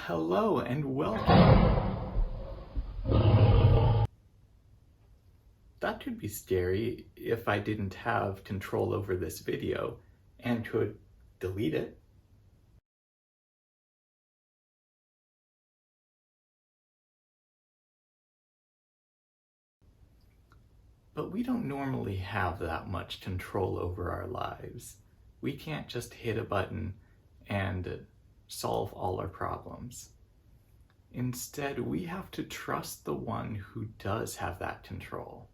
Hello and welcome. That could be scary if I didn't have control over this video and could delete it. But we don't normally have that much control over our lives. We can't just hit a button and solve all our problems. Instead, we have to trust the one who does have that control.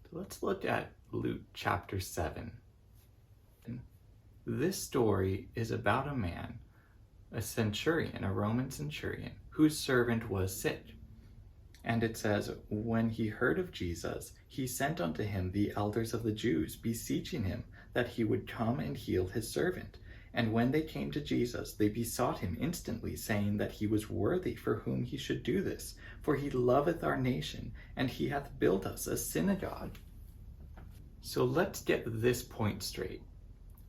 So let's look at Luke chapter 7. This story is about a man, a centurion, a Roman centurion, whose servant was sick. And it says, when he heard of Jesus, he sent unto him the elders of the Jews, beseeching him that he would come and heal his servant. And when they came to Jesus, they besought him instantly, saying that he was worthy for whom he should do this. For he loveth our nation, and he hath built us a synagogue. So let's get this point straight.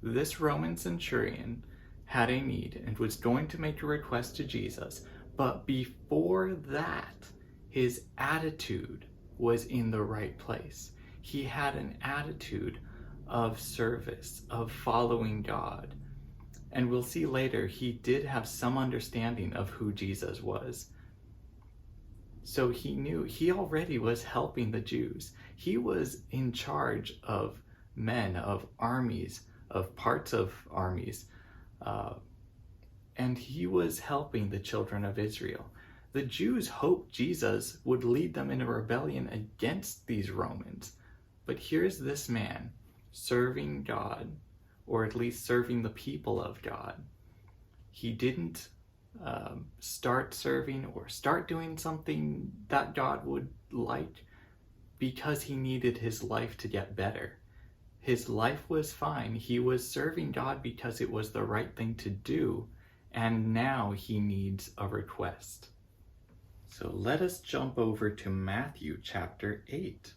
This Roman centurion had a need and was going to make a request to Jesus. But before that, his attitude was in the right place. He had an attitude of service, of following God. And we'll see later, he did have some understanding of who Jesus was. So he knew he already was helping the Jews. He was in charge of men, of armies, of parts of armies. And he was helping the children of Israel. The Jews hoped Jesus would lead them in a rebellion against these Romans. But here's this man serving God, or at least serving the people of God. He didn't start serving or start doing something that God would like because he needed his life to get better. His life was fine. He was serving God because it was the right thing to do, and now he needs a request. So let us jump over to Matthew chapter 8.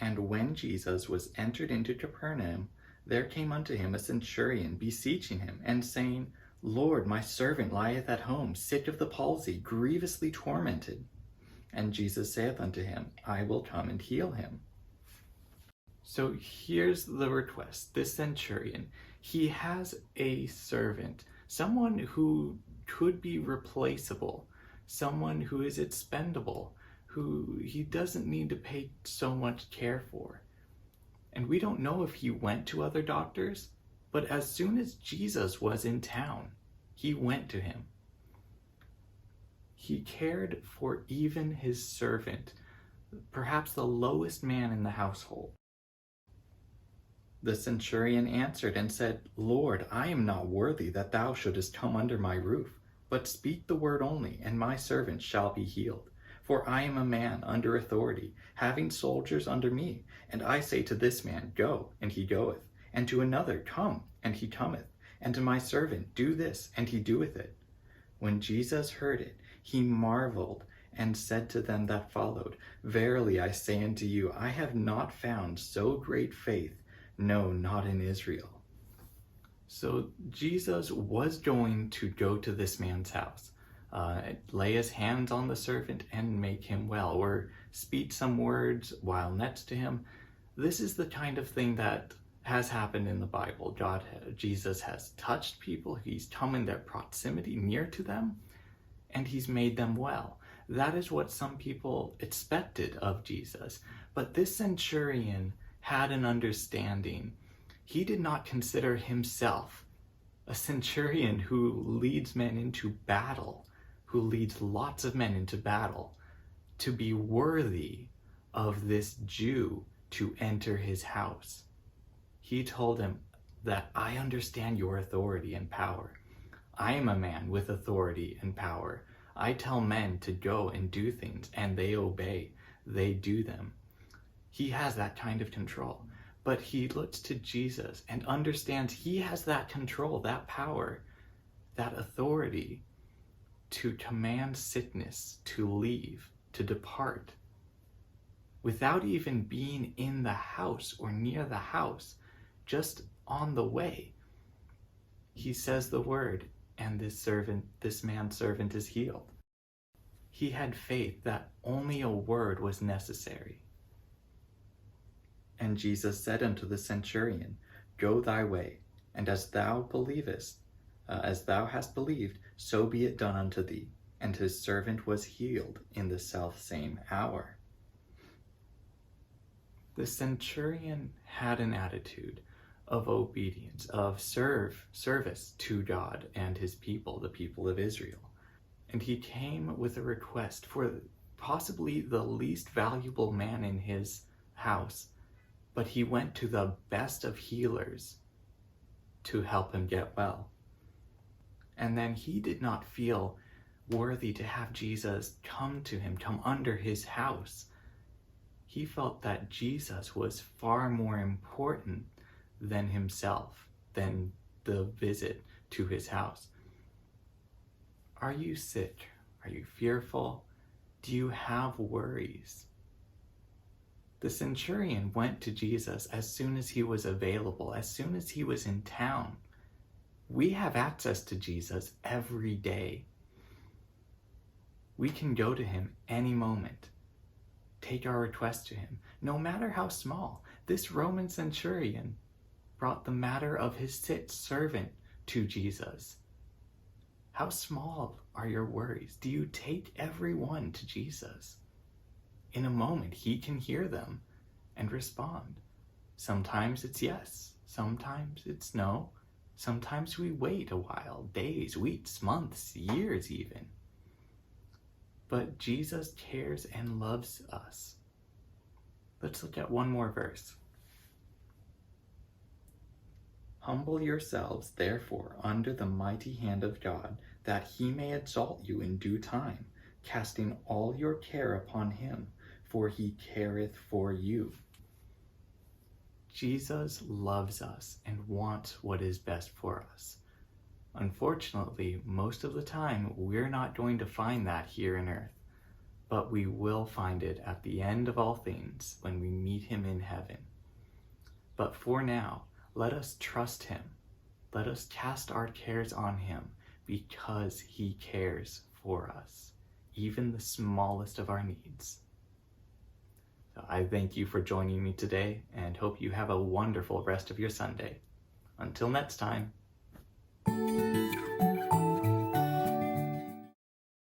And when Jesus was entered into Capernaum, there came unto him a centurion, beseeching him, and saying, Lord, my servant lieth at home, sick of the palsy, grievously tormented. And Jesus saith unto him, I will come and heal him. So here's the request. This centurion, he has a servant, someone who could be replaceable, someone who is expendable, who he doesn't need to pay so much care for. And we don't know if he went to other doctors, but as soon as Jesus was in town, he went to him. He cared for even his servant, perhaps the lowest man in the household. The centurion answered and said, Lord, I am not worthy that thou shouldest come under my roof, but speak the word only, and my servant shall be healed. For I am a man under authority, having soldiers under me. And I say to this man, Go, and he goeth. And to another, Come, and he cometh. And to my servant, Do this, and he doeth it. When Jesus heard it, he marveled, and said to them that followed, Verily I say unto you, I have not found so great faith, no, not in Israel. So Jesus was going to go to this man's house. Lay his hands on the servant and make him well, or speak some words while next to him. This is the kind of thing that has happened in the Bible. Jesus has touched people, he's come in their proximity near to them, and he's made them well. That is what some people expected of Jesus. But this centurion had an understanding. He did not consider himself a centurion who leads men into battle, who leads lots of men into battle, to be worthy of this Jew to enter his house. He told him that I understand your authority and power. I am a man with authority and power. I tell men to go and do things, and they obey. They do them. He has that kind of control. But he looks to Jesus and understands he has that control, that power, that authority to command sickness to leave, to depart, without even being in the house or near the house, just on the way. He says the word, and this man's servant is healed. He had faith that only a word was necessary. And Jesus said unto the centurion, Go thy way, and as thou hast believed, so be it done unto thee. And his servant was healed in the selfsame hour. The centurion had an attitude of obedience, of service to God and his people, the people of Israel. And he came with a request for possibly the least valuable man in his house, but he went to the best of healers to help him get well. And then he did not feel worthy to have Jesus come to him, come under his house. He felt that Jesus was far more important than himself, than the visit to his house. Are you sick? Are you fearful? Do you have worries? The centurion went to Jesus as soon as he was available, as soon as he was in town. We have access to Jesus every day. We can go to him any moment, take our request to him, no matter how small. This Roman centurion brought the matter of his sick servant to Jesus. How small are your worries? Do you take every one to Jesus? In a moment, he can hear them and respond. Sometimes it's yes, sometimes it's no. Sometimes we wait a while, days, weeks, months, years even. But Jesus cares and loves us. Let's look at one more verse. Humble yourselves, therefore, under the mighty hand of God, that he may exalt you in due time, casting all your care upon him, for he careth for you. Jesus loves us and wants what is best for us. Unfortunately, most of the time, we're not going to find that here on earth, but we will find it at the end of all things when we meet him in heaven. But for now, let us trust him. Let us cast our cares on him because he cares for us, even the smallest of our needs. So I thank you for joining me today and hope you have a wonderful rest of your Sunday. Until next time.